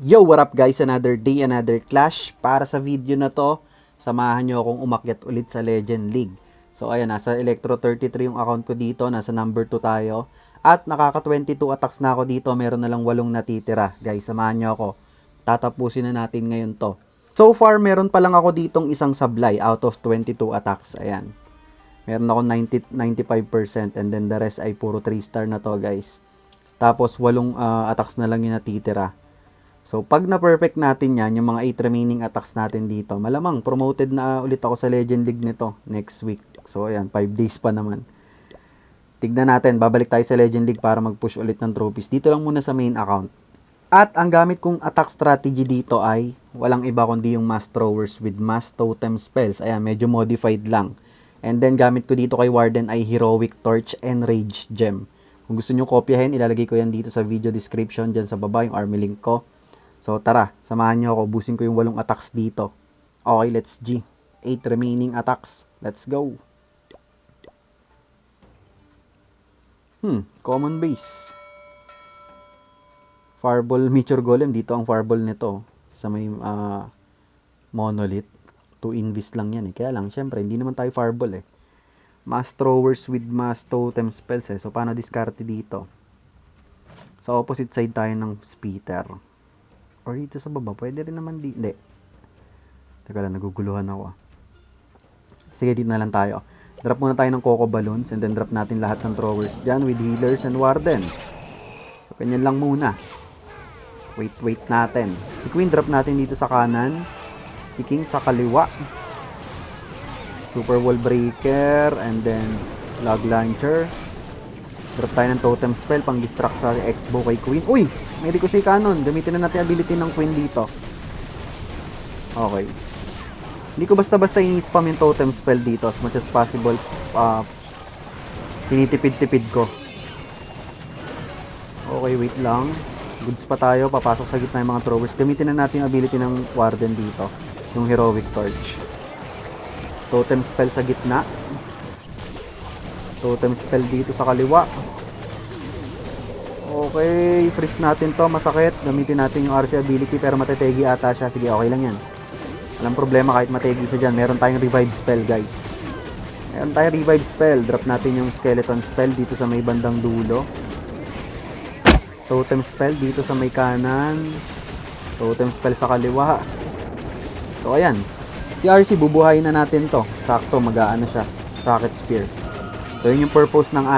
Yo, what up guys? Another day, another clash. Para sa video na to, samahan nyo akong umakyat ulit sa Legend League. So ayan, nasa Electro 33 yung account ko dito, nasa number 2 tayo. At nakaka 22 attacks na ako dito, meron na lang 8 natitira. Guys, samahan nyo ako. Tatapusin na natin ngayon to. So far, meron pa lang ako ditong isang sablay out of 22 attacks. Ayan. Meron ako 95% and then the rest ay puro 3 star na to guys. Tapos 8 attacks na lang yung natitira. So, pag na-perfect natin yan, yung mga 8 remaining attacks natin dito, malamang promoted na ulit ako sa Legend League nito next week. So, ayan, 5 days pa naman. Tignan natin, babalik tayo sa Legend League para mag-push ulit ng trophies. Dito lang muna sa main account. At ang gamit kong attack strategy dito ay walang iba kundi yung Mass Throwers with Mass Totem Spells. Ayan, medyo modified lang. And then, gamit ko dito kay Warden ay Heroic Torch and Rage Gem. Kung gusto nyo kopyahin, ilalagay ko yan dito sa video description, dyan sa baba, yung army link ko. So tara, samahan nyo ako, busin ko yung 8 attacks dito. Okay, let's G. 8 remaining attacks. Let's go. Common base. Fireball Meteor Golem, dito ang fireball nito. Sa may monolith. 2 invis lang yan eh. Kaya lang, syempre, hindi naman tayo fireball eh. Mass Throwers with Mass Totem Spells eh. So paano diskarte dito? Sa opposite side tayo ng Speeder. Or dito sa baba, pwede rin naman hindi. Teka lang, naguguluhan ako. Sige, dito na lang tayo. Drop muna tayo ng Coco Balloons and then drop natin lahat ng throwers dyan with healers and warden. So, ganyan lang muna. Wait natin. Si Queen drop natin dito sa kanan. Si King sa kaliwa. Super Wall Breaker and then Log Launcher. Drop tayo ng Totem Spell pang distract sa X-Bow kay Queen. Uy! May Ricochet Cannon. Gamitin na natin ability ng Queen dito. Okay. Hindi ko basta-basta i-spam yung Totem Spell dito as much as possible. Tinitipid-tipid ko. Okay, wait lang. Goods pa tayo. Papasok sa gitna yung mga throwers. Gamitin na natin yung ability ng Warden dito. Yung Heroic Torch. Totem Spell sa gitna. Totem Spell dito sa kaliwa. Okay, freeze natin to, masakit. Gamitin natin yung RC ability pero matetegi ata siya. Sige, okay lang yan. Walang problema kahit mategi siya dyan. Meron tayong revive spell guys. Meron tayong revive spell. Drop natin yung skeleton spell dito sa may bandang dulo. Totem spell dito sa may kanan. Totem spell sa kaliwa. So ayan. Si RC bubuhayin na natin to. Sakto, mag-aano siya. Rocket Spear. So, yun yung purpose ng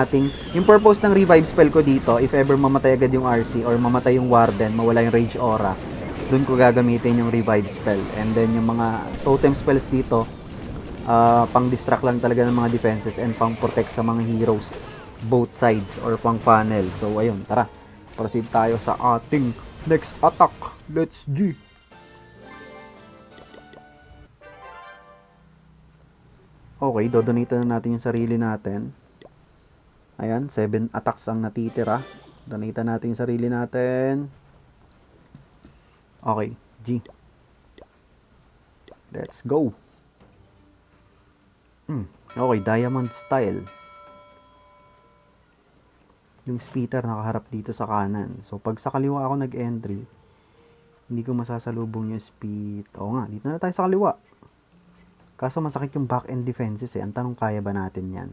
yung purpose ng revive spell ko dito, if ever mamatay agad yung RC or mamatay yung Warden, mawala yung Rage Aura, dun ko gagamitin yung revive spell. And then, yung mga totem spells dito, pang distract lang talaga ng mga defenses and pang protect sa mga heroes, both sides, or pang funnel. So, ayun, tara, proceed tayo sa ating next attack. Let's G! Okay, dodonate na natin yung sarili natin. Ayan, 7 attacks ang natitira. Donate natin yung sarili natin. Okay, G. Let's go. Okay, Diamond Style. Yung Speeder nakaharap dito sa kanan. So, pag sa kaliwa ako nag-entry, hindi ko masasalubong yung speed. Oo nga, dito na tayo sa kaliwa. Kaso masakit yung back-end defenses eh. Ang tanong, kaya ba natin yan?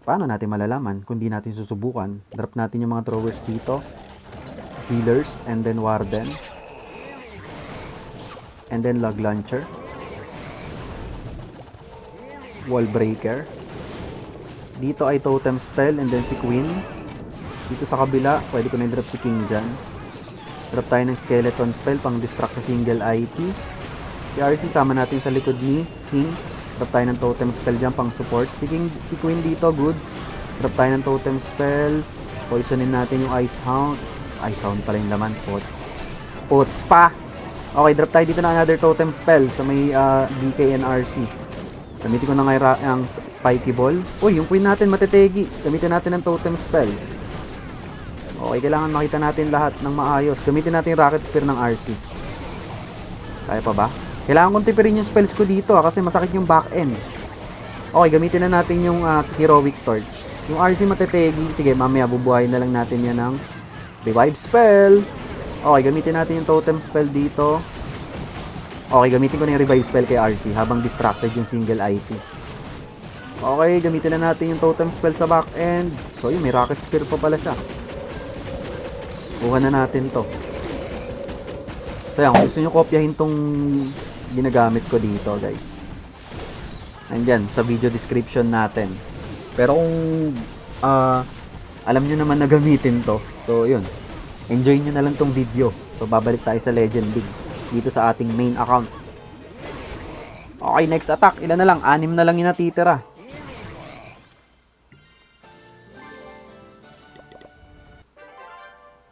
Paano natin malalaman kung di natin susubukan? Drop natin yung mga throwers dito. Healers and then Warden. And then Log Launcher. Wall Breaker. Dito ay Totem Spell and then si Queen. Dito sa kabila, pwede ko na i-drop si King dyan. Drop tayo ng Skeleton Spell pang distract sa single IT. Si RC sama natin sa likod ni King. Drop tayo ng Totem Spell dyan pang support. Si Queen dito, goods. Drop tayo ng Totem Spell. Poisonin natin yung Ice Hound. Ice Hound pala yung laman. Pots pa! Okay, drop tayo dito ng another Totem Spell sa may BK and RC. Gamitin ko na nga yung Spiky Ball. Uy, yung Queen natin matetegi. Gamitin natin ng Totem Spell. Okay, kailangan makita natin lahat ng maayos. Gamitin natin yung Rocket Spear ng RC. Kaya pa ba? Kailangan kong tipirin yung spells ko dito kasi masakit yung back end. Okay, gamitin na natin yung Heroic Torch. Yung RC matetegi, sige mamaya bubuhayin na lang natin yan ng Revive Spell. Okay, gamitin natin yung totem spell dito. Okay, gamitin ko na yung revive spell kay RC habang distracted yung single IT. Okay, gamitin na natin yung totem spell sa back end. So yun, may rocket spear pa pala siya. Kuha na natin to. So yan, kung gusto nyo kopyahin tong ginagamit ko dito guys, nandyan sa video description natin. Pero kung alam nyo naman na gamitin to, so yun, enjoy nyo na lang tong video. So babalik tayo sa Legend League dito sa ating main account. Okay, next attack. Ilan na lang? 6 na lang yung natitira.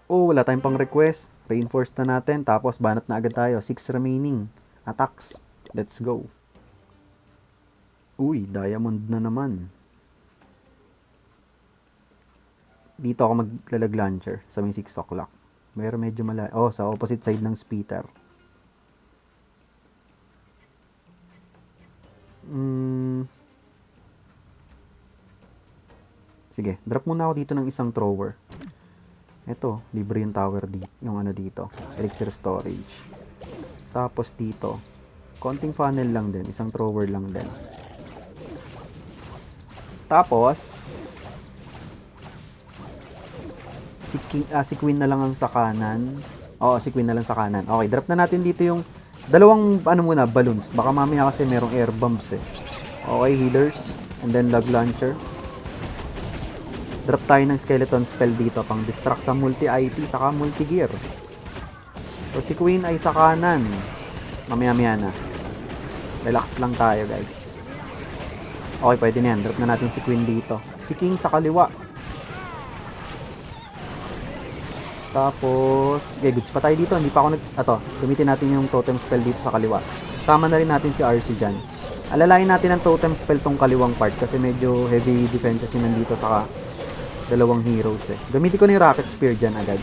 Oh, wala tayong pang request. Reinforce na natin. Tapos banat na agad tayo. 6 remaining attacks. Let's go. Uy, diamond na naman. Dito ako maglalag launcher sa may 6 o'clock. Meron medyo malayo. Oh, sa opposite side ng speeder. Sige, drop muna ako dito ng isang thrower. Ito, libre yung tower dito, yung ano dito, elixir storage. Tapos dito, konting funnel lang din, isang thrower lang din. Tapos si Queen na lang ang sa kanan. Oo, si Queen na lang sa kanan. Okay, drop na natin dito yung dalawang ano muna, balloons. Baka mamaya kasi merong air bombs eh. Okay, healers and then log launcher. Drop tayo ng skeleton spell dito pang distract sa multi-IT saka multi-gear. So si Queen ay sa kanan. Mamaya-maya na. Relax lang tayo guys. Okay, pwede na yan. Drop na natin si Queen dito. Si King sa kaliwa. Tapos, okay, goods pa tayo dito. Hindi pa ako gamitin natin yung totem spell dito sa kaliwa. Sama na rin natin si RC dyan. Alalayin natin ang totem spell tong kaliwang part kasi medyo heavy defenses yun nandito saka dalawang heroes eh. Gamitin ko na yung rocket spear dyan agad.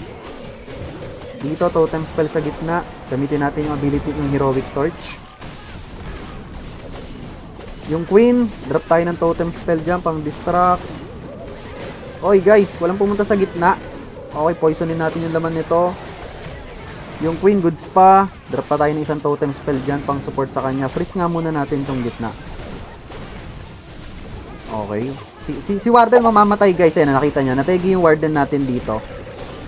Dito, totem spell sa gitna. Gamitin natin yung ability ng heroic torch. Yung Queen, drop tayo ng totem spell dyan pang distract. Oy guys, walang pumunta sa gitna. Okay, poisonin natin yung laman nito. Yung Queen, goods pa. Drop pa tayo ng isang totem spell dyan pang support sa kanya. Freeze nga muna natin tong gitna. Okay. Si Warden mamamatay guys. Ayan, nakita nyo. Nategi yung Warden natin dito.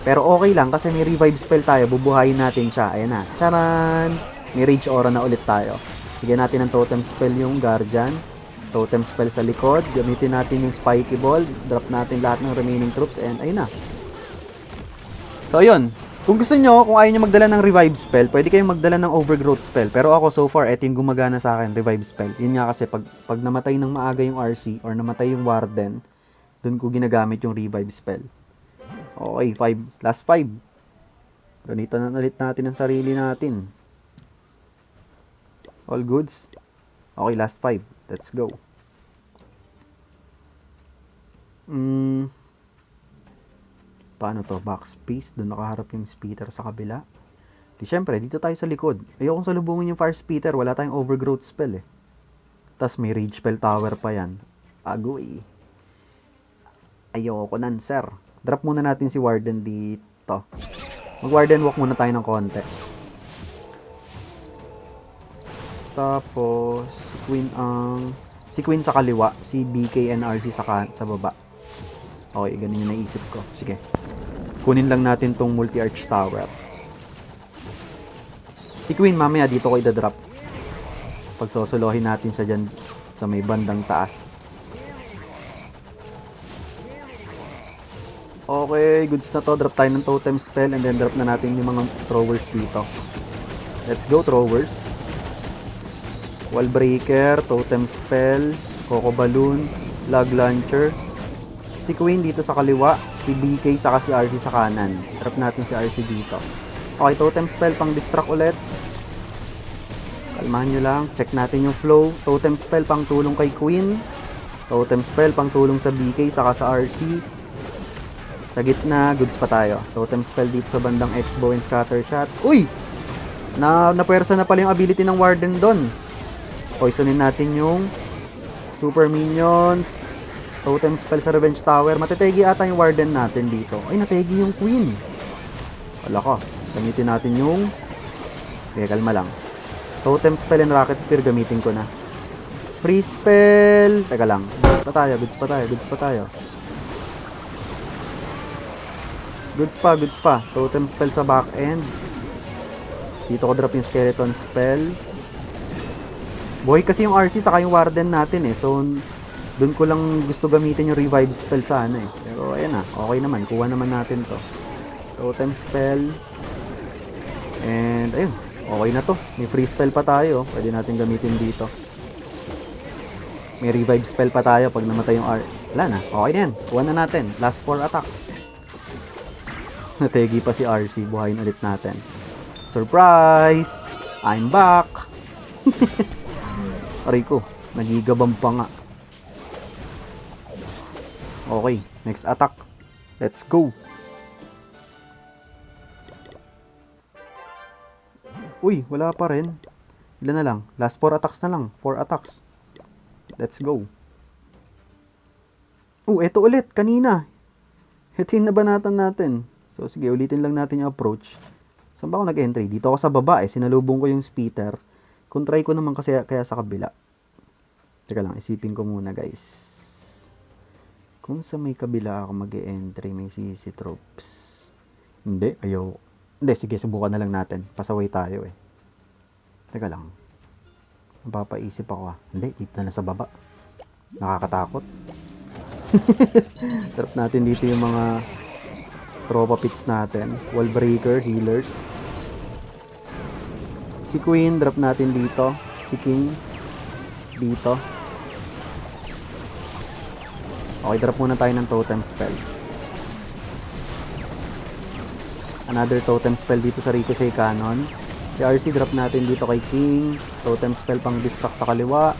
Pero okay lang kasi may revive spell tayo. Bubuhayin natin siya. Ayan na. Charan! May rage aura na ulit tayo. Bigyan natin ng totem spell yung Guardian. Totem spell sa likod. Gamitin natin yung Spiky Ball. Drop natin lahat ng remaining troops. And ayun na. So yun. Kung gusto nyo, kung ayaw nyo magdala ng revive spell, pwede kayong magdala ng overgrowth spell. Pero ako so far, eto yung gumagana sa akin, revive spell. Yun nga kasi pag namatay ng maaga yung RC or namatay yung Warden, dun ko ginagamit yung revive spell. Okay, 5. Last 5. Gamitan na ulit natin ang sarili natin. All goods. Okay, last 5. Let's go. Paano to? Backspace. Doon nakaharap yung speeder sa kabila. Di syempre, dito tayo sa likod. Ayokong salubungin yung fire speeder. Wala tayong overgrowth spell eh. Tapos may rage spell tower pa yan. Agoy. Ayoko nan, sir. Drop muna natin si Warden dito. Mag-Warden walk muna tayo ng konti. Tapos, si Queen sa kaliwa. Si BK and RC sa baba. Okay, ganun yung naisip ko. Sige. Kunin lang natin tong multi-arch tower. Si Queen, mamaya dito ko idadrop. Pagsosolohin natin siya dyan sa may bandang taas. Okay, goods na to. Drop tayo ng totem spell and then drop na natin yung mga throwers dito. Let's go, throwers. Wall breaker, totem spell, coco balloon, log launcher. Si Queen dito sa kaliwa, si BK saka si RC sa kanan. Drop natin si RC dito. Okay, totem spell pang distract ulit. Kalmahan nyo lang. Check natin yung flow. Totem spell pang tulong kay Queen. Totem spell pang tulong sa BK saka sa RC. Sa gitna, goods pa tayo. Totem spell dito sa bandang X-bow and scatter shot. Uy! Napuwersa na pala yung ability ng Warden doon. Poisonin natin yung super minions. Totem spell sa Revenge Tower. Matetegi ata yung Warden natin dito. Ay, nategi yung Queen. Wala ka. Gamitin natin yung... Okay, kalma lang. Totem Spell and Rocket Spear gamitin ko na. Free Spell! Teka lang. Goods pa tayo, goods pa tayo, goods pa tayo. Goods pa, goods pa. Totem Spell sa back end. Dito ko drop yung Skeleton Spell. Buhay kasi yung RC saka yung Warden natin eh. So, dun ko lang gusto gamitin yung Revive Spell sana eh. Pero ayan na, okay naman. Kuha naman natin to. Totem Spell. And ayun, okay na to. May free spell pa tayo. Pwede natin gamitin dito. May revive spell pa tayo pag namatay yung R. Wala na, okay na yan. Kuha na natin. Last 4 attacks. Nategi pa si RC. Buhayin ulit natin. Surprise! I'm back! Aray ko, nagigabang pa nga. Okay, next attack. Let's go! Uy, wala pa rin. Ilan na lang? Last 4 attacks na lang. 4 attacks. Let's go. Eto ulit. Kanina. Hitin na banatan natin. So, sige. Ulitin lang natin yung approach. Saan ba ako nag-entry? Dito ako sa baba eh. Sinalubong ko yung speeder. Kung try ko naman kasi kaya sa kabila. Teka lang. Isipin ko muna guys. Kung sa may kabila ako mag-entry, may CC troops. Hindi. Ayaw. Hindi, sige, subukan na lang natin. Pasaway tayo eh. Teka lang. Napapaisip ako ah. Hindi, dito na sa baba. Nakakatakot. Drop natin dito yung mga tropa pits natin. Wall breaker, healers. Si Queen, drop natin dito. Si King, dito. Okay, drop muna tayo ng totem spell. Another totem spell dito sa Ricochet Cannon. Si RC drop natin dito kay King. Totem spell pang distract sa kaliwa.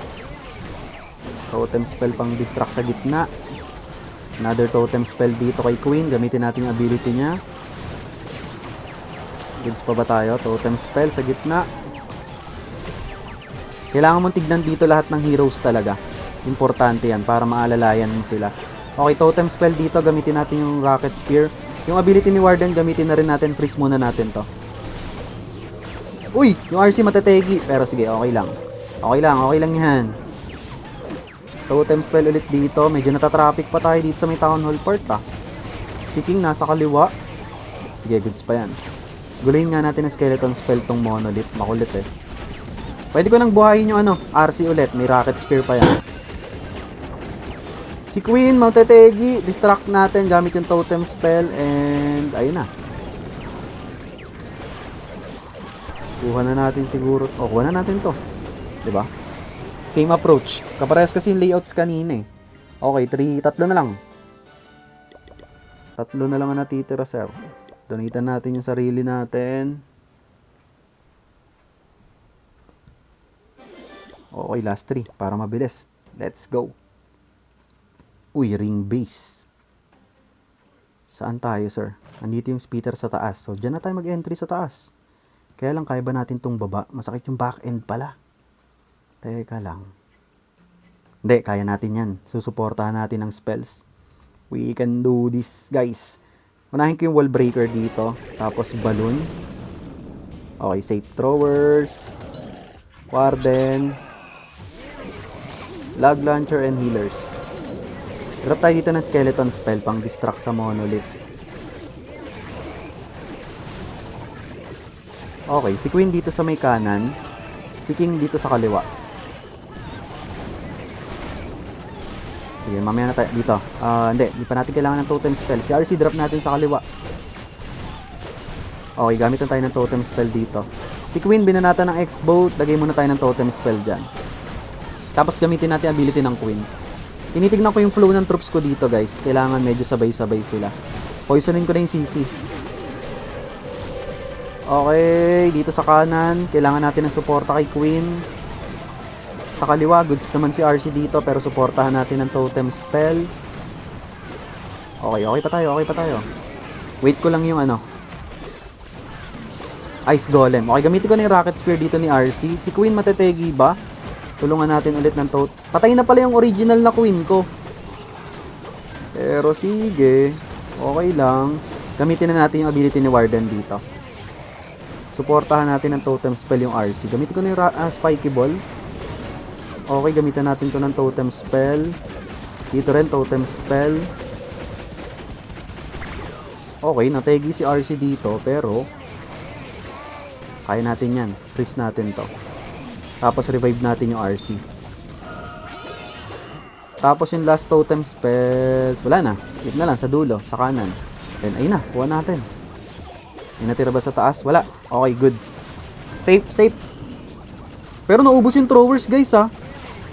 Totem spell pang distract sa gitna. Another totem spell dito kay Queen. Gamitin natin yung ability niya. Gives pa ba tayo? Totem spell sa gitna. Kailangan mong tignan dito lahat ng heroes talaga. Importante yan para maalalayan mo sila. Okay, totem spell dito. Gamitin natin yung Rocket Spear. Yung ability ni Warden, gamitin na rin natin. Freeze muna natin to. Uy! Yung RC matategi. Pero sige, okay lang. Okay lang yan. Totem spell ulit dito. Medyo natatraffic pa tayo dito sa may Town Hall part ah. Si King nasa kaliwa. Sige, goods pa yan. Gulayin nga natin ang skeleton spell tong monolith. Makulit eh. Pwede ko nang buhayin yung RC ulit. May rocket spear pa yan. Si Queen, matetegi. Distract natin gamit yung totem spell. And ayun na. Kuha na natin siguro. Kuha na natin to. Diba? Same approach. Kaparehas kasi yung layouts kanina eh. Okay, tatlo na lang. Tatlo na lang ang natitira, sir. Donitan natin yung sarili natin. Okay, last 3 para mabilis. Let's go. Uy, ring base. Saan tayo, sir? Nandito yung speeder sa taas. So, dyan na tayo mag-entry sa taas. Kaya lang, kaya ba natin tong baba? Masakit yung back end pala. Teka lang. Hindi, kaya natin yan. Susuportahan natin ang spells. We can do this, guys. Unahin ko yung wall breaker dito. Tapos balloon. Okay, safe throwers. Warden. Log launcher and healers. Drop tayo dito ng skeleton spell pang distract sa monolith. Okay, si Queen dito sa may kanan. Si King dito sa kaliwa. Sige, mamaya na tayo dito. Hindi pa natin kailangan ng totem spell. Si RC drop natin sa kaliwa. Okay, gamit na tayo ng totem spell dito. Si Queen binanata ng X-Boat. Lagay muna tayo ng totem spell dyan. Tapos gamitin natin ang ability ng Queen. Tinitignan ko yung flow ng troops ko dito, guys. Kailangan medyo sabay-sabay sila. Poisonin ko na yung CC. Okay, dito sa kanan, kailangan natin ng suporta kay Queen. Sa kaliwa, goods naman si RC dito, pero suportahan natin ng totem spell. Okay pa tayo. Wait ko lang yung Ice Golem. Okay, gamitin ko na yung Rocket Spear dito ni RC. Si Queen matetegi ba? Tulungan natin ulit ng patay na pala yung original na Queen ko. Pero sige. Okay lang. Gamitin na natin yung ability ni Warden dito. Suportahan natin ng totem spell yung RC. Gamitin ko na yung spiky ball. Okay, gamitan natin to ng totem spell. Dito rin, totem spell. Okay, nategi si RC dito, pero kaya natin yan. Freeze natin to. Tapos revive natin yung RC. Tapos yung last totem spells, wala na. Hit na lang sa dulo, sa kanan. Then, ayun na, kuha natin. May natira ba sa taas? Wala. Okay, goods. Safe, safe. Pero naubos yung throwers, guys, ha.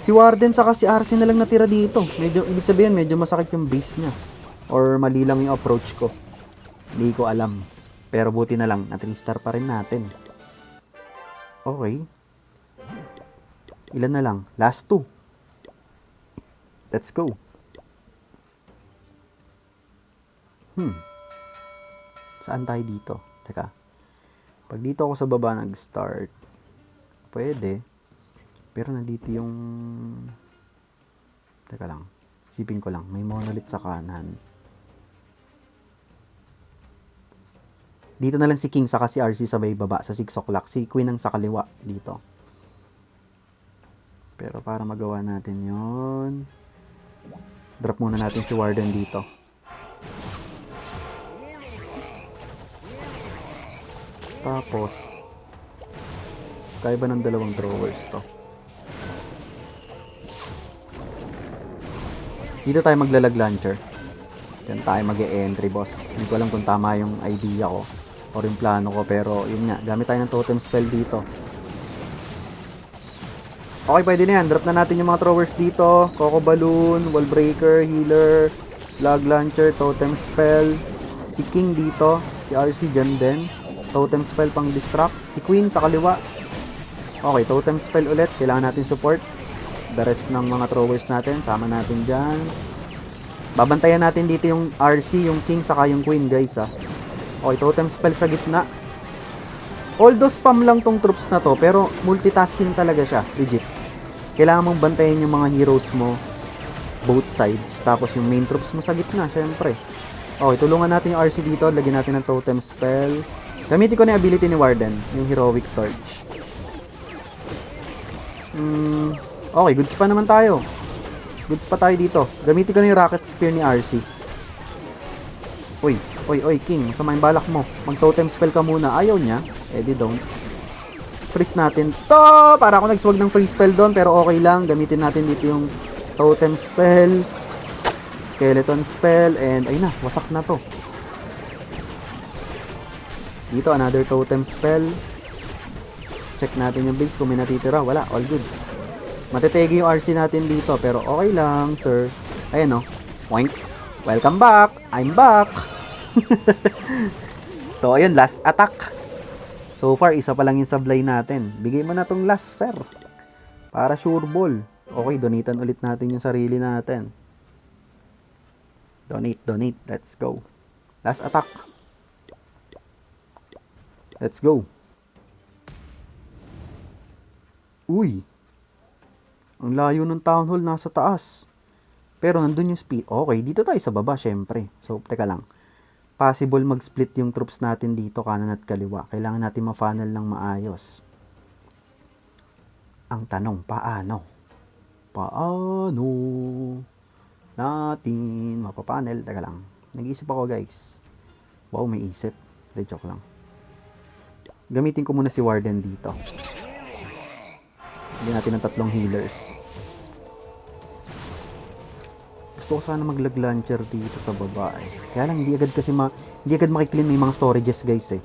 Si Warden saka si RC na lang natira dito. Medyo, ibig sabihin, medyo masakit yung base niya. Or mali lang yung approach ko. Hindi ko alam. Pero buti na lang, na 3-star pa rin natin. Okay. Ilan na lang? Last 2. Let's go. Saan tayo dito? Teka. Pag dito ako sa baba nag-start, pwede. Pero nandito yung... Teka lang. Isipin ko lang. May monolith sa kanan. Dito na lang si King saka si RC sabay baba sa 6 o'clock. Si Queen ang sa kaliwa dito. Pero para magawa natin yon, drop muna natin si Warden dito. Tapos, kaya ba ng dalawang drawers to? Dito tayo maglalag launcher. Diyan tayo mag-e-entry, boss. Hindi ko alam kung tama yung idea ko or yung plano ko, pero yun nga, gamit tayo ng totem spell dito. Okay, pwede na yan. Drop na natin yung mga throwers dito. Coco Balloon, Wall Breaker, Healer, Lag Launcher, Totem Spell. Si King dito. Si RC dyan din. Totem Spell pang distract. Si Queen sa kaliwa. Okay, Totem Spell ulit. Kailangan natin support. The rest ng mga throwers natin, sama natin dyan. Babantayan natin dito yung RC, yung King, saka yung Queen, guys, ha. Okay, Totem Spell sa gitna. Although spam lang tong troops na to, pero multitasking talaga siya, legit. Kailangan mong bantayan yung mga heroes mo both sides, tapos yung main troops mo sa gitna, syempre. Okay, tulungan natin yung RC dito, lagyan natin ng Totem Spell. Gamitin ko na yung ability ni Warden, yung Heroic Torch. Okay, goods pa naman tayo. Goods pa tayo dito. Gamitin ko na yung Rocket Spear ni RC. Oy, King, masama yung balak mo. Mag-totem spell ka muna. Ayaw niya. Eh, di don't. Freeze natin to! Para ako nagswag ng free spell doon, pero okay lang. Gamitin natin dito yung totem spell, skeleton spell, and ayun na, wasak na to. Dito, another totem spell. Check natin yung builds kung may natitira. Wala, all goods. Matetegi yung RC natin dito, pero okay lang, sir. Ayan, no. Point. Welcome back. I'm back. So, ayun, last attack. So far, isa pa lang yung sablay natin. Bigay mo na tong last, sir. Para sure ball. Okay, donitan ulit natin yung sarili natin. Donate. Let's go. Last attack. Let's go. Uy. Ang layo ng town hall, nasa taas. Pero nandun yung speed. Okay, dito tayo sa baba, syempre. So, teka lang. Possible mag-split yung troops natin dito, kanan at kaliwa. Kailangan natin ma-funnel ng maayos. Ang tanong, paano? Paano natin mapapanel? Teka lang. Nag-iisip ako, guys. Wow, may isip. De, joke lang. Gamitin ko muna si Warden dito. Hindi natin ng 3 healers. Gusto ko sana mag-lag launcher dito sa baba eh. Kaya lang hindi agad makiklean yung mga storages, guys eh.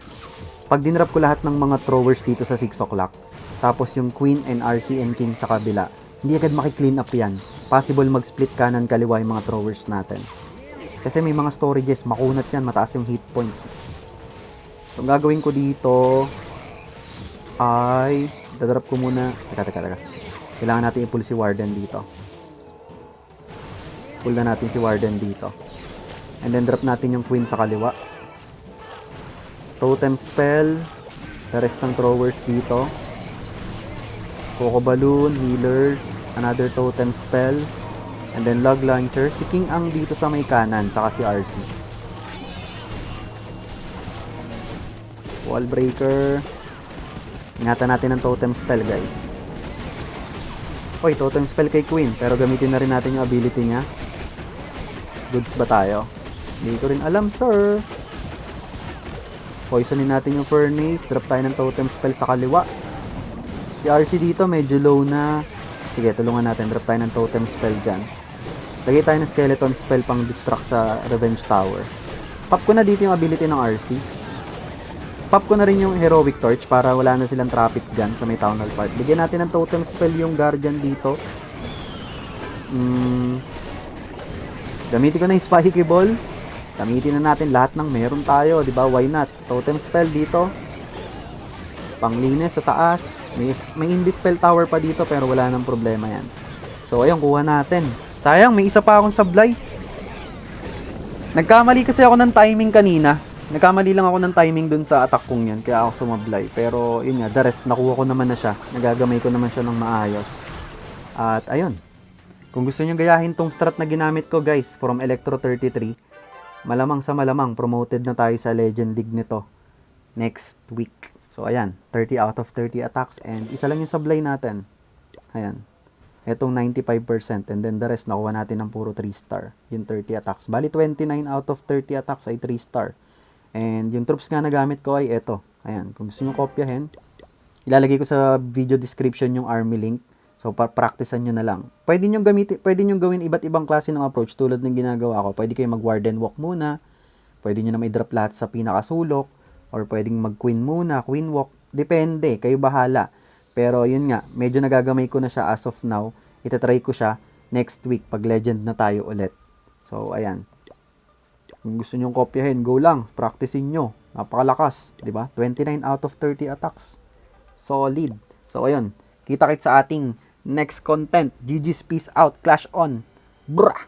Pag dinrap ko lahat ng mga throwers dito sa 6 o'clock, tapos yung Queen and RC and King sa kabila, hindi agad makiklean up yan. Possible mag-split kanan kaliwa yung mga throwers natin. Kasi may mga storages, makunat yan, mataas yung hit points. So, ang gagawin ko dito ay dadrop ko muna. Teka. Kailangan natin i-pull si Warden dito. Pull na natin si Warden dito. And then drop natin yung Queen sa kaliwa. Totem spell. The rest ng throwers dito. Coco Balloon, healers, another totem spell. And then log launcher. Si King ang dito sa may kanan, saka si RC. Wall breaker. Ingatan natin ang totem spell, guys. Oy, totem spell kay Queen, pero gamitin na rin natin yung ability niya. Goods ba tayo? Hindi ko rin alam, sir. Poisonin natin yung Furnace. Drop tayo ng totem spell sa kaliwa. Si RC dito medyo low na. Sige, tulungan natin. Drop tayo ng totem spell dyan. Lagay tayo ng skeleton spell pang distract sa Revenge Tower. Pop ko na dito yung ability ng RC. Pop ko na rin yung Heroic Torch para wala na silang traffic gun sa may Town Hall part. Bigyan natin ng totem spell yung Guardian dito. Gamitin ko na yung Spiky Ball. Gamitin na natin lahat ng meron tayo, di ba? Why not? Totem spell dito. Panglinis sa taas. May Indispel Tower pa dito pero wala nang problema yan. So ayun, kuha natin. Sayang, may isa pa akong sablay. Nagkamali kasi ako ng timing kanina. Nagkamali lang ako ng timing dun sa attack kong yan, kaya ako sumablay. Pero yun nga, the rest, nakuha ko naman na siya. Nagagamay ko naman siya ng maayos. At ayun. Kung gusto nyo gayahin tong strat na ginamit ko, guys, from Electro 33, malamang sa malamang, promoted na tayo sa Legend League nito next week. So ayan, 30 out of 30 attacks and isa lang yung sablay natin. Ayan. Etong 95% and then the rest nakuha natin ng puro 3 star. Yung 30 attacks. Bali 29 out of 30 attacks ay 3 star. And yung troops nga na gamit ko ay eto. Ayan, kung gusto nyo kopyahin, ilalagay ko sa video description yung army link. So practicean nyo na lang. Pwede nyo gawin iba't ibang klase ng approach tulad ng ginagawa ko. Pwede kayo mag Warden Walk muna. Pwede nyo na may drop lahat sa pinakasulok. Or pwedeng mag Queen muna, Queen Walk. Depende, kayo bahala. Pero yun nga, medyo nagagamay ko na siya as of now. Itatry ko siya next week pag legend na tayo ulit. So, ayan. Kung gusto nyong kopyahin, go lang. Practicein nyo. Napakalakas, di ba? 29 out of 30 attacks. Solid. So, ayun. Kita-kits sa ating next content. GG's peace out. Clash on. Brah!